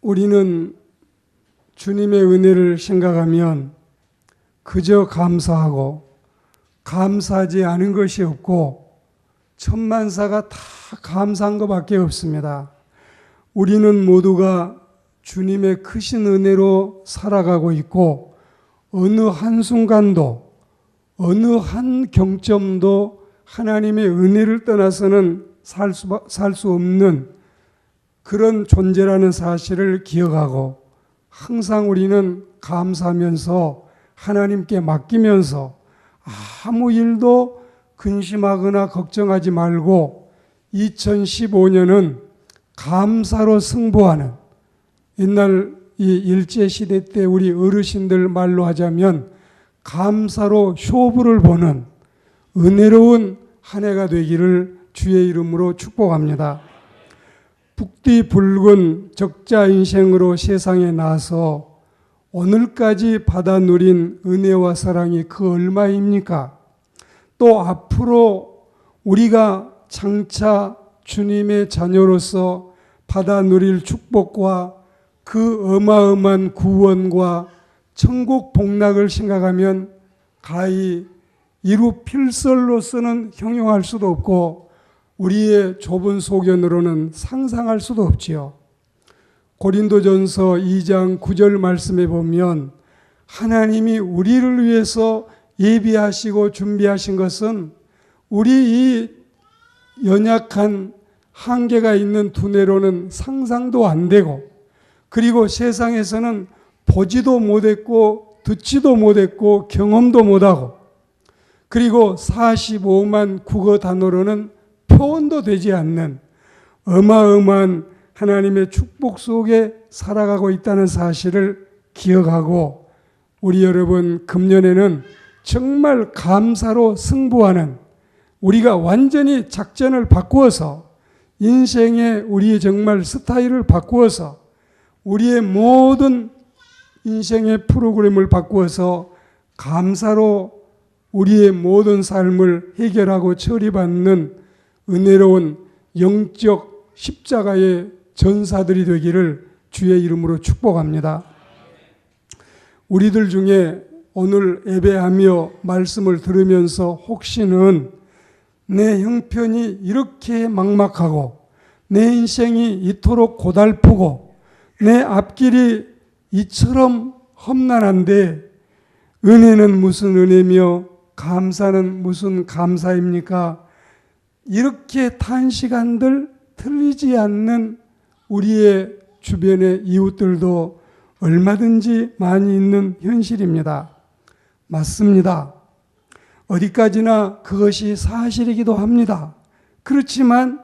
우리는 주님의 은혜를 생각하면 그저 감사하고 감사하지 않은 것이 없고 천만사가 다 감사한 것밖에 없습니다. 우리는 모두가 주님의 크신 은혜로 살아가고 있고 어느 한순간도 어느 한 경점도 하나님의 은혜를 떠나서는 살 수 없는 그런 존재라는 사실을 기억하고 항상 우리는 감사하면서 하나님께 맡기면서 아무 일도 근심하거나 걱정하지 말고 2015년은 감사로 승부하는, 옛날 이 일제시대 때 우리 어르신들 말로 하자면 감사로 쇼부를 보는 은혜로운 한 해가 되기를 주의 이름으로 축복합니다. 북뒤 붉은 적자 인생으로 세상에 나서 오늘까지 받아 누린 은혜와 사랑이 그 얼마입니까? 또 앞으로 우리가 장차 주님의 자녀로서 받아 누릴 축복과 그 어마어마한 구원과 천국 복락을 생각하면 가히 이루 필설로서는 형용할 수도 없고 우리의 좁은 소견으로는 상상할 수도 없지요. 고린도전서 2장 9절 말씀에 보면 하나님이 우리를 위해서 예비하시고 준비하신 것은 우리 이 연약한 한계가 있는 두뇌로는 상상도 안 되고, 그리고 세상에서는 보지도 못했고 듣지도 못했고 경험도 못하고, 그리고 45만 국어 단어로는 표현도 되지 않는 어마어마한 하나님의 축복 속에 살아가고 있다는 사실을 기억하고, 우리 여러분 금년에는 정말 감사로 승부하는, 우리가 완전히 작전을 바꾸어서 인생의 우리의 정말 스타일을 바꾸어서 우리의 모든 인생의 프로그램을 바꾸어서 감사로 우리의 모든 삶을 해결하고 처리받는 은혜로운 영적 십자가의 전사들이 되기를 주의 이름으로 축복합니다. 우리들 중에 오늘 예배하며 말씀을 들으면서 혹시는 내 형편이 이렇게 막막하고 내 인생이 이토록 고달프고 내 앞길이 이처럼 험난한데 은혜는 무슨 은혜며 감사는 무슨 감사입니까? 이렇게 탄식한들 틀리지 않는 우리의 주변의 이웃들도 얼마든지 많이 있는 현실입니다. 맞습니다. 어디까지나 그것이 사실이기도 합니다. 그렇지만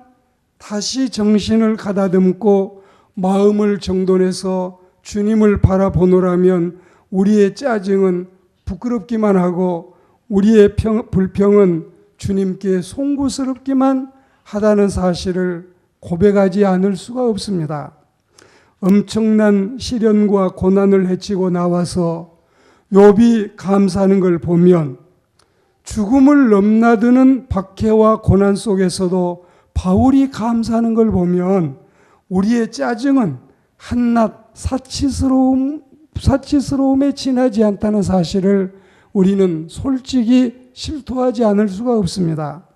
다시 정신을 가다듬고 마음을 정돈해서 주님을 바라보노라면 우리의 짜증은 부끄럽기만 하고 우리의 불평은 주님께 송구스럽기만 하다는 사실을 고백하지 않을 수가 없습니다. 엄청난 시련과 고난을 헤치고 나와서 욥이 감사하는 걸 보면 죽음을 넘나드는 박해와 고난 속에서도 바울이 감사하는 걸 보면 우리의 짜증은 한낱 사치스러움에 지나지 않다는 사실을 우리는 솔직히 실토하지 않을 수가 없습니다.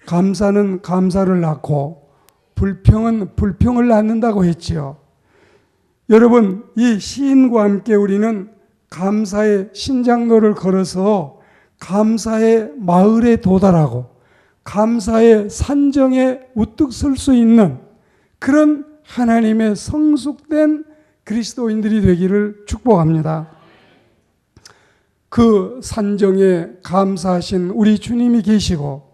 감사는 감사를 낳고 불평은 불평을 낳는다고 했지요. 여러분, 이 시인과 함께 우리는 감사의 신장로를 걸어서 감사의 마을에 도달하고 감사의 산정에 우뚝 설 수 있는 그런 하나님의 성숙된 그리스도인들이 되기를 축복합니다. 그 산정에 감사하신 우리 주님이 계시고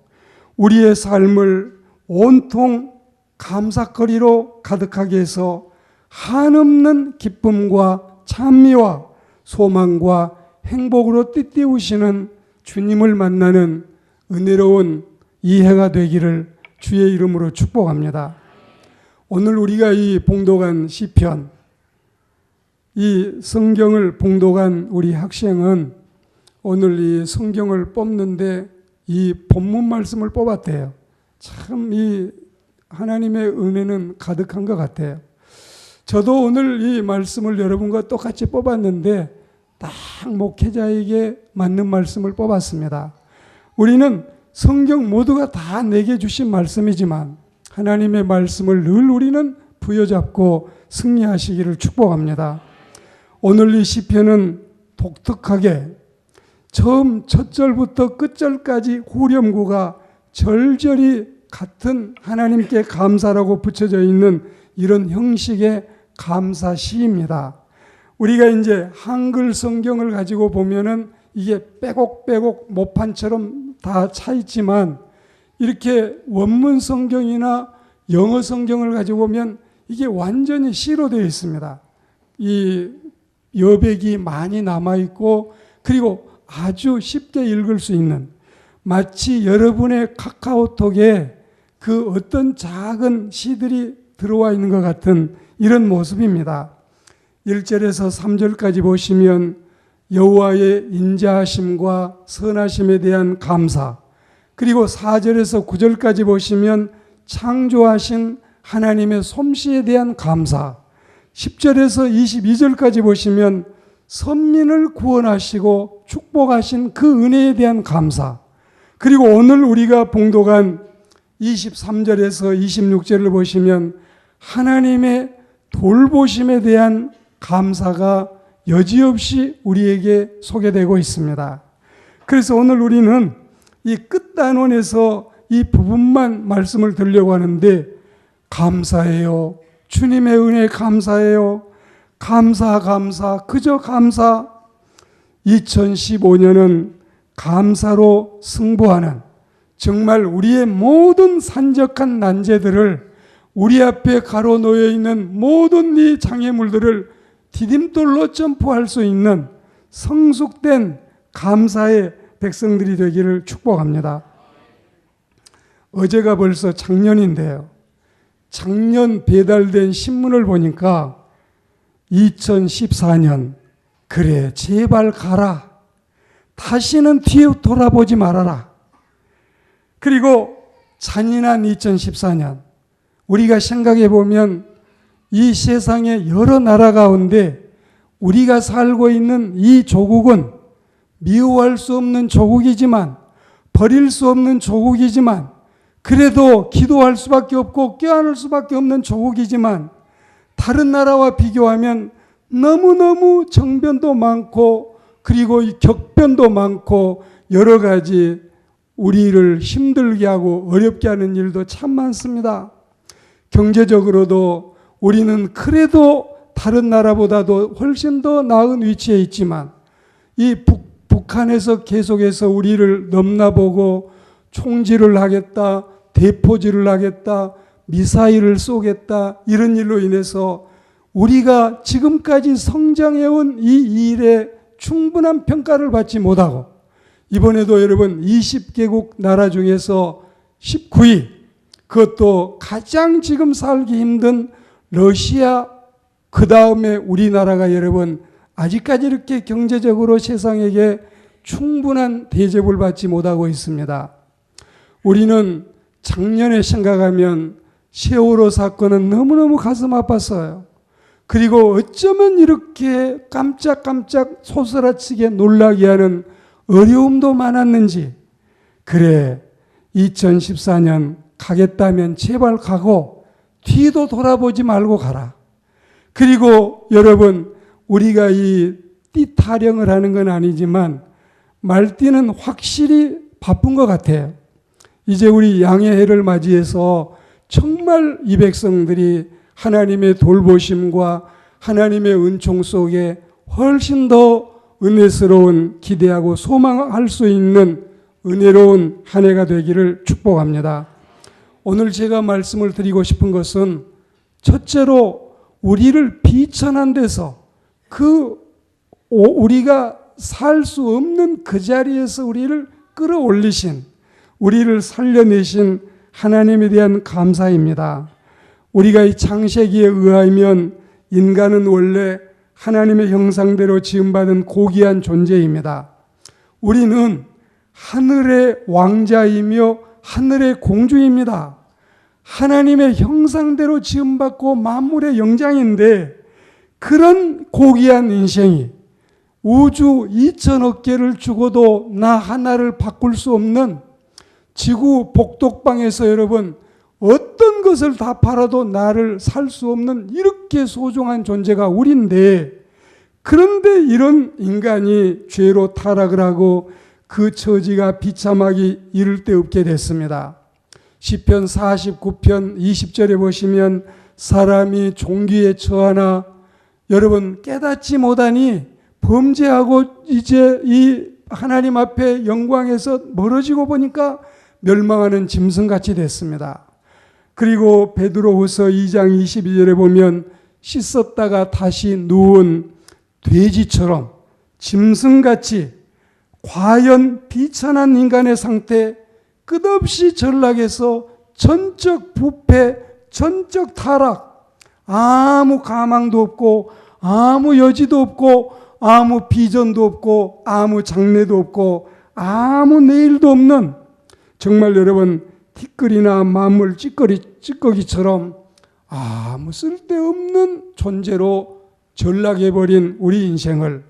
우리의 삶을 온통 감사거리로 가득하게 해서 한없는 기쁨과 찬미와 소망과 행복으로 띠띠우시는 주님을 만나는 은혜로운 이 해가 되기를 주의 이름으로 축복합니다. 오늘 우리가 이 봉독한 시편, 이 성경을 봉독한 우리 학생은 오늘 이 성경을 뽑는데 이 본문 말씀을 뽑았대요. 참 이 하나님의 은혜는 가득한 것 같아요. 저도 오늘 이 말씀을 여러분과 똑같이 뽑았는데 딱 목회자에게 맞는 말씀을 뽑았습니다. 우리는 성경 모두가 다 내게 주신 말씀이지만 하나님의 말씀을 늘 우리는 부여잡고 승리하시기를 축복합니다. 오늘 이 시편은 독특하게 처음 첫 절부터 끝절까지 후렴구가 절절히 같은 하나님께 감사라고 붙여져 있는 이런 형식의 감사 시입니다. 우리가 이제 한글 성경을 가지고 보면은 이게 빼곡빼곡 모판처럼 다 차 있지만 이렇게 원문 성경이나 영어 성경을 가지고 보면 이게 완전히 시로 되어 있습니다. 이 여백이 많이 남아있고 그리고 아주 쉽게 읽을 수 있는 마치 여러분의 카카오톡에 그 어떤 작은 시들이 들어와 있는 것 같은 이런 모습입니다. 1절에서 3절까지 보시면 여호와의 인자하심과 선하심에 대한 감사, 그리고 4절에서 9절까지 보시면 창조하신 하나님의 솜씨에 대한 감사, 10절에서 22절까지 보시면 선민을 구원하시고 축복하신 그 은혜에 대한 감사, 그리고 오늘 우리가 봉독한 23절에서 26절을 보시면 하나님의 돌보심에 대한 감사가 여지없이 우리에게 소개되고 있습니다. 그래서 오늘 우리는 이 끝단원에서 이 부분만 말씀을 드리려고 하는데 감사해요. 주님의 은혜 감사해요. 감사 그저 감사. 2015년은 감사로 승부하는 정말 우리의 모든 산적한 난제들을 우리 앞에 가로놓여 있는 모든 이 장애물들을 디딤돌로 점프할 수 있는 성숙된 감사의 백성들이 되기를 축복합니다. 어제가 벌써 작년인데요. 작년 배달된 신문을 보니까 2014년 그래 제발 가라. 다시는 뒤에 돌아보지 말아라. 그리고 잔인한 2014년 우리가 생각해 보면 이 세상의 여러 나라 가운데 우리가 살고 있는 이 조국은 미워할 수 없는 조국이지만 버릴 수 없는 조국이지만 그래도 기도할 수밖에 없고 껴안을 수밖에 없는 조국이지만 다른 나라와 비교하면 너무너무 정변도 많고 그리고 격변도 많고 여러 가지 우리를 힘들게 하고 어렵게 하는 일도 참 많습니다. 경제적으로도 우리는 그래도 다른 나라보다도 훨씬 더 나은 위치에 있지만 이 북한에서 계속해서 우리를 넘나보고 총질을 하겠다, 대포질을 하겠다, 미사일을 쏘겠다 이런 일로 인해서 우리가 지금까지 성장해온 이 일에 충분한 평가를 받지 못하고 이번에도 여러분 20개국 나라 중에서 19위 그것도 가장 지금 살기 힘든 러시아 그 다음에 우리나라가 여러분 아직까지 이렇게 경제적으로 세상에게 충분한 대접을 받지 못하고 있습니다. 우리는 작년에 생각하면 세월호 사건은 너무너무 가슴 아팠어요. 그리고 어쩌면 이렇게 깜짝깜짝 소스라치게 놀라게 하는 어려움도 많았는지 그래 2014년 가겠다면 제발 가고 뒤도 돌아보지 말고 가라. 그리고 여러분 우리가 이 띠 타령을 하는 건 아니지만 말띠는 확실히 바쁜 것 같아요. 이제 우리 양의 해를 맞이해서 정말 이 백성들이 하나님의 돌보심과 하나님의 은총 속에 훨씬 더 은혜스러운 기대하고 소망할 수 있는 은혜로운 한 해가 되기를 축복합니다. 오늘 제가 말씀을 드리고 싶은 것은 첫째로 우리를 비천한 데서 우리가 살 수 없는 그 자리에서 우리를 끌어올리신 우리를 살려내신 하나님에 대한 감사입니다. 우리가 이 창세기에 의하면 인간은 원래 하나님의 형상대로 지음받은 고귀한 존재입니다. 우리는 하늘의 왕자이며 하늘의 공주입니다. 하나님의 형상대로 지음받고 만물의 영장인데 그런 고귀한 인생이 우주 2천억 개를 죽어도 나 하나를 바꿀 수 없는 지구 복독방에서 여러분 어떤 것을 다 팔아도 나를 살 수 없는 이렇게 소중한 존재가 우리인데, 그런데 이런 인간이 죄로 타락을 하고 그 처지가 비참하기 이를 데 없게 됐습니다. 시편 49편 20절에 보시면 사람이 종기에 처하나, 여러분 깨닫지 못하니 범죄하고 이제 이 하나님 앞에 영광에서 멀어지고 보니까 멸망하는 짐승같이 됐습니다. 그리고 베드로후서 2장 22절에 보면 씻었다가 다시 누운 돼지처럼 짐승같이 과연 비천한 인간의 상태, 끝없이 전락해서 전적 부패, 전적 타락, 아무 가망도 없고 아무 여지도 없고 아무 비전도 없고 아무 장래도 없고 아무 내일도 없는, 정말 여러분 티끌이나 만물 찌꺼기처럼 아무 쓸데없는 존재로 전락해버린 우리 인생을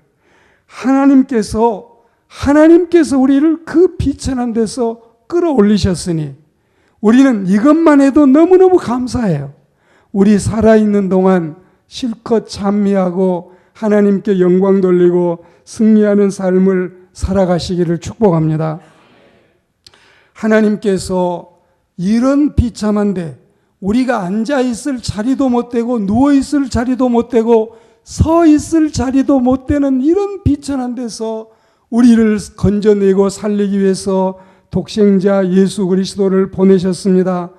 하나님께서 우리를 그 비천한 데서 끌어올리셨으니 우리는 이것만 해도 너무너무 감사해요. 우리 살아있는 동안 실컷 찬미하고 하나님께 영광 돌리고 승리하는 삶을 살아가시기를 축복합니다. 하나님께서 이런 비참한데 우리가 앉아있을 자리도 못 되고 누워있을 자리도 못 되고 서있을 자리도 못 되는 이런 비천한 데서 우리를 건져내고 살리기 위해서 독생자 예수 그리스도를 보내셨습니다.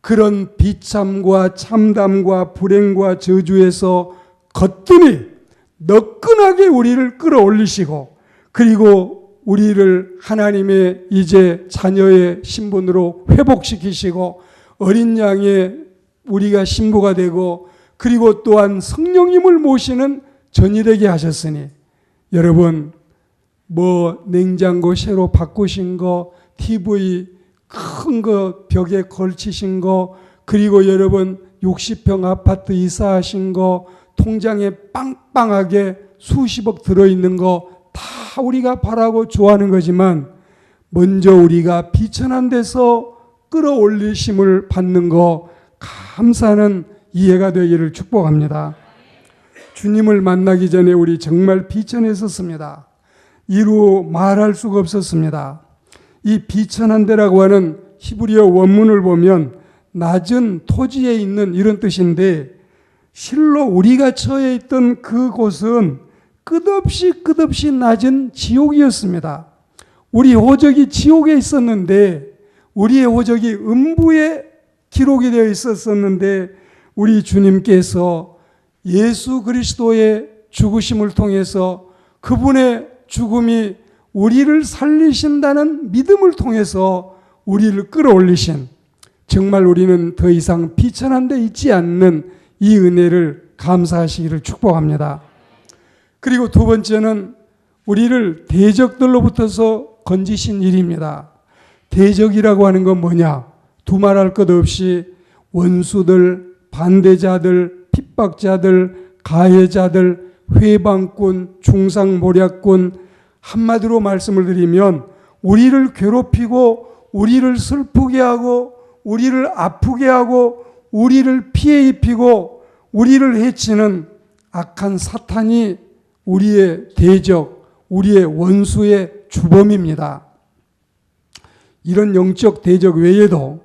그런 비참과 참담과 불행과 저주에서 거뜬히 너끈하게 우리를 끌어올리시고, 그리고 우리를 하나님의 이제 자녀의 신분으로 회복시키시고 어린 양의 우리가 신부가 되고, 그리고 또한 성령님을 모시는 전이되게 하셨으니, 여러분 냉장고 새로 바꾸신 거, TV 큰 거 벽에 걸치신 거, 그리고 여러분 60평 아파트 이사하신 거, 통장에 빵빵하게 수십억 들어있는 거 다 우리가 바라고 좋아하는 거지만, 먼저 우리가 비천한 데서 끌어올리심을 받는 거 감사하는 이해가 되기를 축복합니다. 주님을 만나기 전에 우리 정말 비천했었습니다. 이루 말할 수가 없었습니다. 이 비천한 데라고 하는 히브리어 원문을 보면 낮은 토지에 있는 이런 뜻인데, 실로 우리가 처해 있던 그곳은 끝없이 낮은 지옥이었습니다. 우리 호적이 지옥에 있었는데, 우리의 호적이 음부에 기록이 되어 있었는데, 우리 주님께서 예수 그리스도의 죽으심을 통해서 그분의 죽음이 우리를 살리신다는 믿음을 통해서 우리를 끌어올리신, 정말 우리는 더 이상 비천한 데 있지 않는 이 은혜를 감사하시기를 축복합니다. 그리고 두 번째는 우리를 대적들로부터서 건지신 일입니다. 대적이라고 하는 건 뭐냐? 두말할 것 없이 원수들, 반대자들, 핍박자들, 가해자들, 회방꾼, 중상모략꾼, 한마디로 말씀을 드리면 우리를 괴롭히고 우리를 슬프게 하고 우리를 아프게 하고 우리를 피해 입히고 우리를 해치는 악한 사탄이 우리의 대적, 우리의 원수의 주범입니다. 이런 영적 대적 외에도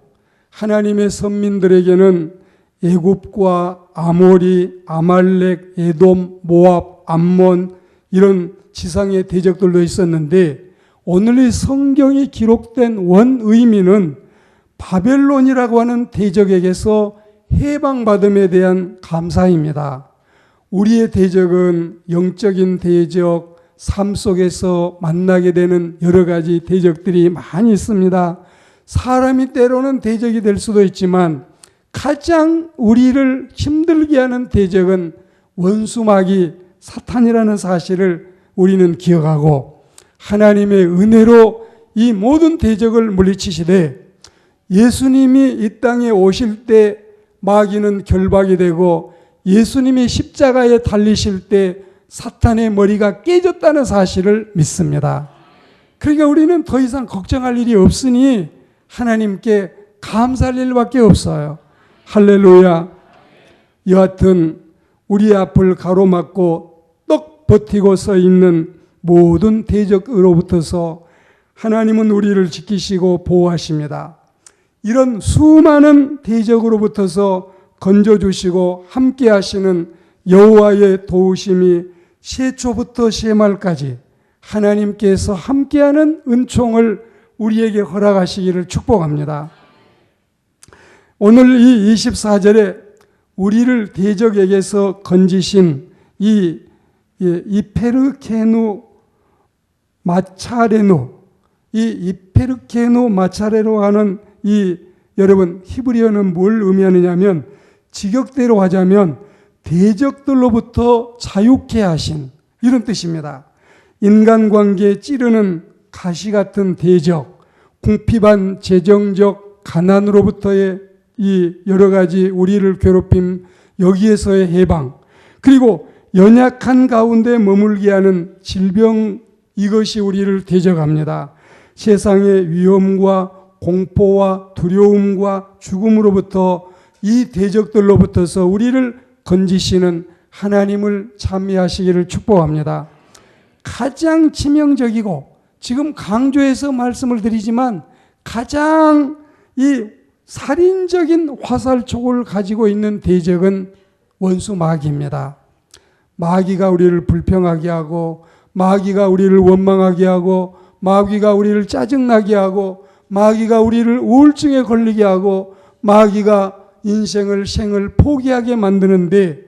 하나님의 선민들에게는 애굽과 아모리, 아말렉, 에돔, 모압, 암몬 이런 지상의 대적들도 있었는데, 오늘 이 성경이 기록된 원 의미는 바벨론이라고 하는 대적에게서 해방받음에 대한 감사입니다. 우리의 대적은 영적인 대적, 삶 속에서 만나게 되는 여러 가지 대적들이 많이 있습니다. 사람이 때로는 대적이 될 수도 있지만 가장 우리를 힘들게 하는 대적은 원수마귀 사탄이라는 사실을 우리는 기억하고, 하나님의 은혜로 이 모든 대적을 물리치시되 예수님이 이 땅에 오실 때 마귀는 결박이 되고 예수님이 십자가에 달리실 때 사탄의 머리가 깨졌다는 사실을 믿습니다. 그러니까 우리는 더 이상 걱정할 일이 없으니 하나님께 감사할 일밖에 없어요. 할렐루야. 여하튼 우리 앞을 가로막고 떡 버티고 서 있는 모든 대적으로부터서 하나님은 우리를 지키시고 보호하십니다. 이런 수많은 대적으로부터서 건져주시고 함께 하시는 여호와의 도우심이 세초부터 세말까지 하나님께서 함께하는 은총을 우리에게 허락하시기를 축복합니다. 오늘 이 24절에 우리를 대적에게서 건지신 이 이페르케누 마차레누, 이 이페르케누 마차레로 하는 이 여러분 히브리어는 뭘 의미하느냐면 직역대로 하자면 대적들로부터 자유케 하신 이런 뜻입니다. 인간관계에 찌르는 가시 같은 대적, 궁핍한 재정적 가난으로부터의 이 여러 가지 우리를 괴롭힘, 여기에서의 해방, 그리고 연약한 가운데 머물게 하는 질병, 이것이 우리를 대적합니다. 세상의 위험과 공포와 두려움과 죽음으로부터 이 대적들로부터서 우리를 건지시는 하나님을 찬미하시기를 축복합니다. 가장 치명적이고 지금 강조해서 말씀을 드리지만 가장 이 살인적인 화살촉을 가지고 있는 대적은 원수 마귀입니다. 마귀가 우리를 불평하게 하고 마귀가 우리를 원망하게 하고 마귀가 우리를 짜증나게 하고 마귀가 우리를 우울증에 걸리게 하고 마귀가 인생을 생을 포기하게 만드는데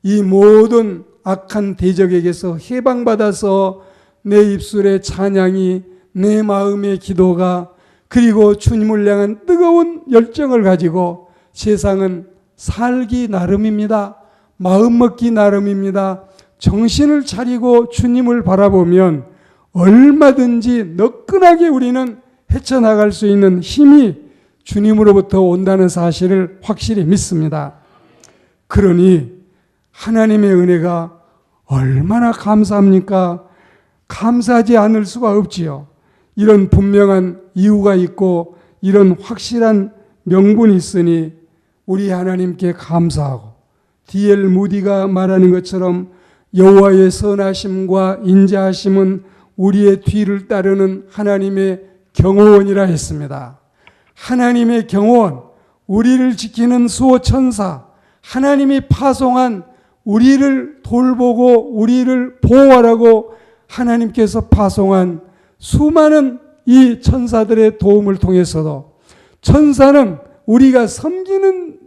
이 모든 악한 대적에게서 해방받아서 내 입술의 찬양이 내 마음의 기도가 그리고 주님을 향한 뜨거운 열정을 가지고 세상은 살기 나름입니다. 마음 먹기 나름입니다. 정신을 차리고 주님을 바라보면 얼마든지 너끈하게 우리는 헤쳐나갈 수 있는 힘이 주님으로부터 온다는 사실을 확실히 믿습니다. 그러니 하나님의 은혜가 얼마나 감사합니까? 감사하지 않을 수가 없지요. 이런 분명한 이유가 있고 이런 확실한 명분이 있으니 우리 하나님께 감사하고 D.L. 무디가 말하는 것처럼 여호와의 선하심과 인자하심은 우리의 뒤를 따르는 하나님의 경호원이라 했습니다. 하나님의 경호원, 우리를 지키는 수호천사, 하나님이 파송한 우리를 돌보고 우리를 보호하라고 하나님께서 파송한 수많은 이 천사들의 도움을 통해서도 천사는 우리가 섬기는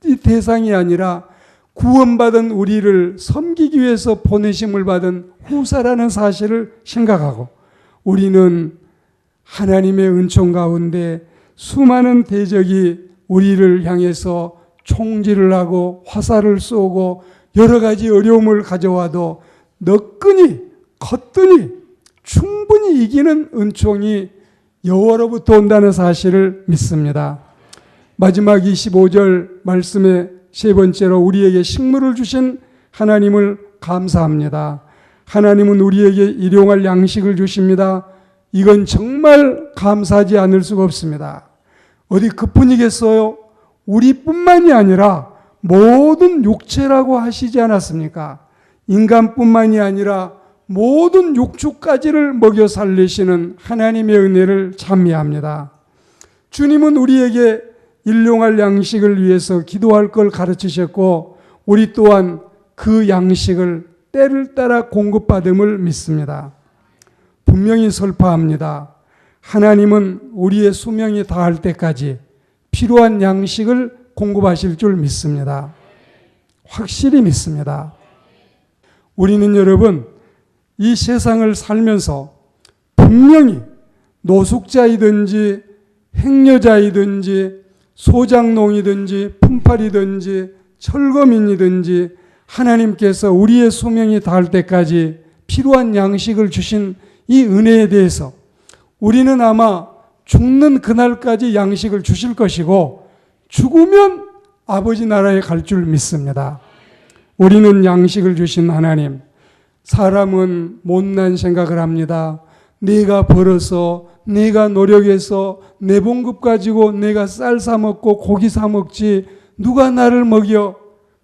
이 대상이 아니라 구원받은 우리를 섬기기 위해서 보내심을 받은 후사라는 사실을 생각하고 우리는 하나님의 은총 가운데 수많은 대적이 우리를 향해서 총질을 하고 화살을 쏘고 여러 가지 어려움을 가져와도 너끈히 걷더니 충분히 이기는 은총이 여호와로부터 온다는 사실을 믿습니다. 마지막 25절 말씀의 세 번째로 우리에게 식물을 주신 하나님을 감사합니다. 하나님은 우리에게 일용할 양식을 주십니다. 이건 정말 감사하지 않을 수가 없습니다. 어디 그뿐이겠어요? 우리뿐만이 아니라 모든 육체라고 하시지 않았습니까? 인간뿐만이 아니라 모든 육축까지를 먹여 살리시는 하나님의 은혜를 찬미합니다. 주님은 우리에게 일용할 양식을 위해서 기도할 걸 가르치셨고 우리 또한 그 양식을 때를 따라 공급받음을 믿습니다. 분명히 설파합니다. 하나님은 우리의 수명이 다할 때까지 필요한 양식을 공급하실 줄 믿습니다. 확실히 믿습니다. 우리는 여러분 이 세상을 살면서 분명히 노숙자이든지 행여자이든지 소장농이든지 품팔이든지 철거민이든지 하나님께서 우리의 수명이 닿을 때까지 필요한 양식을 주신 이 은혜에 대해서 우리는 아마 죽는 그날까지 양식을 주실 것이고 죽으면 아버지 나라에 갈 줄 믿습니다. 우리는 양식을 주신 하나님, 사람은 못난 생각을 합니다. 내가 벌어서 내가 노력해서 내 봉급 가지고 내가 쌀 사 먹고 고기 사 먹지 누가 나를 먹여.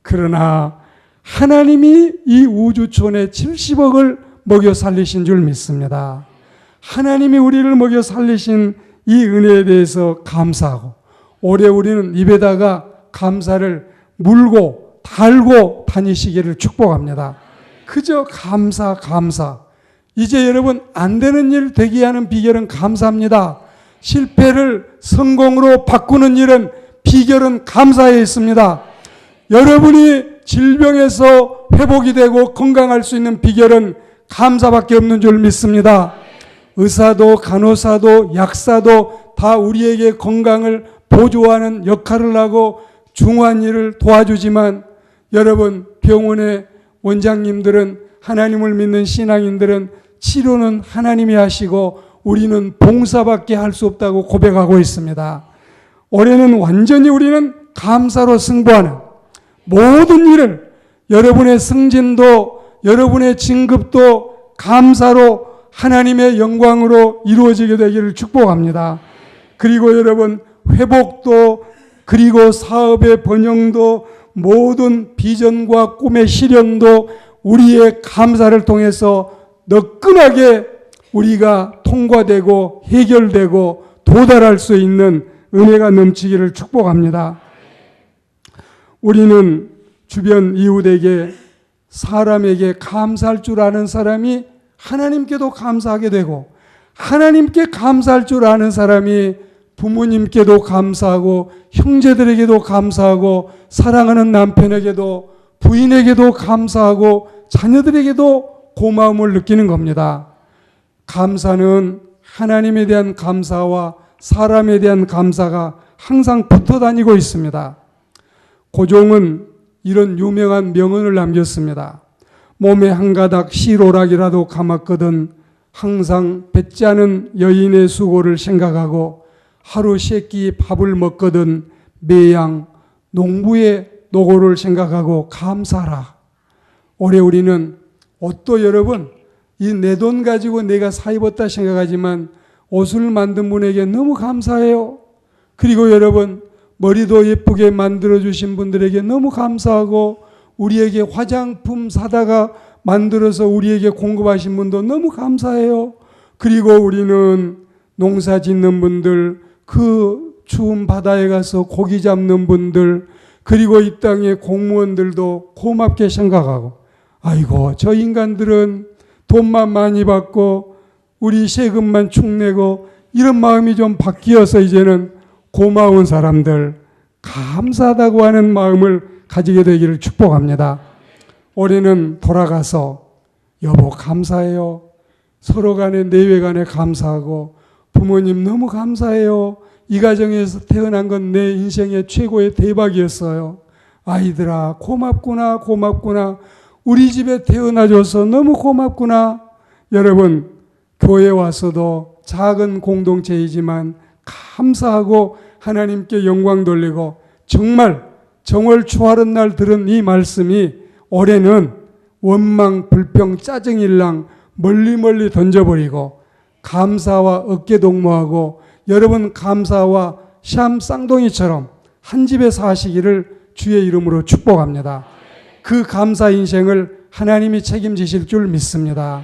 그러나 하나님이 이 우주촌에 70억을 먹여 살리신 줄 믿습니다. 하나님이 우리를 먹여 살리신 이 은혜에 대해서 감사하고 올해 우리는 입에다가 감사를 물고 달고 다니시기를 축복합니다. 그저 감사. 이제 여러분 안 되는 일 되게 하는 비결은 감사합니다. 실패를 성공으로 바꾸는 일은 비결은 감사에 있습니다. 여러분이 질병에서 회복이 되고 건강할 수 있는 비결은 감사밖에 없는 줄 믿습니다. 의사도 간호사도 약사도 다 우리에게 건강을 보조하는 역할을 하고 중요한 일을 도와주지만 여러분 병원의 원장님들은 하나님을 믿는 신앙인들은 치료는 하나님이 하시고 우리는 봉사밖에 할 수 없다고 고백하고 있습니다. 올해는 완전히 우리는 감사로 승부하는 모든 일을 여러분의 승진도 여러분의 진급도 감사로 하나님의 영광으로 이루어지게 되기를 축복합니다. 그리고 여러분 회복도 그리고 사업의 번영도 모든 비전과 꿈의 실현도 우리의 감사를 통해서 너끈하게 우리가 통과되고 해결되고 도달할 수 있는 은혜가 넘치기를 축복합니다. 우리는 주변 이웃에게 사람에게 감사할 줄 아는 사람이 하나님께도 감사하게 되고 하나님께 감사할 줄 아는 사람이 부모님께도 감사하고 형제들에게도 감사하고 사랑하는 남편에게도 부인에게도 감사하고 자녀들에게도 고마움을 느끼는 겁니다. 감사는 하나님에 대한 감사와 사람에 대한 감사가 항상 붙어 다니고 있습니다. 고종은 이런 유명한 명언을 남겼습니다. 몸에 한 가닥 씨로락이라도 감았거든 항상 뱉지 않은 여인의 수고를 생각하고 하루 세끼 밥을 먹거든 매양 농부의 노고를 생각하고 감사하라. 올해 우리는 옷도 여러분 이 내 돈 가지고 내가 사 입었다 생각하지만 옷을 만든 분에게 너무 감사해요. 그리고 여러분 머리도 예쁘게 만들어주신 분들에게 너무 감사하고 우리에게 화장품 사다가 만들어서 우리에게 공급하신 분도 너무 감사해요. 그리고 우리는 농사 짓는 분들, 그 추운 바다에 가서 고기 잡는 분들, 그리고 이 땅의 공무원들도 고맙게 생각하고 아이고 저 인간들은 돈만 많이 받고 우리 세금만 축내고 이런 마음이 좀 바뀌어서 이제는 고마운 사람들, 감사하다고 하는 마음을 가지게 되기를 축복합니다. 올해는 돌아가서 여보 감사해요. 서로 간에 내외 간에 감사하고 부모님 너무 감사해요. 이 가정에서 태어난 건 내 인생의 최고의 대박이었어요. 아이들아 고맙구나 고맙구나. 우리 집에 태어나줘서 너무 고맙구나. 여러분 교회 와서도 작은 공동체이지만 감사하고 하나님께 영광 돌리고 정말 정월 초하룻 날 들은 이 말씀이 올해는 원망 불평 짜증일랑 멀리 던져버리고 감사와 어깨동무하고 여러분 감사와 샴 쌍둥이처럼 한 집에 사시기를 주의 이름으로 축복합니다. 그 감사 인생을 하나님이 책임지실 줄 믿습니다.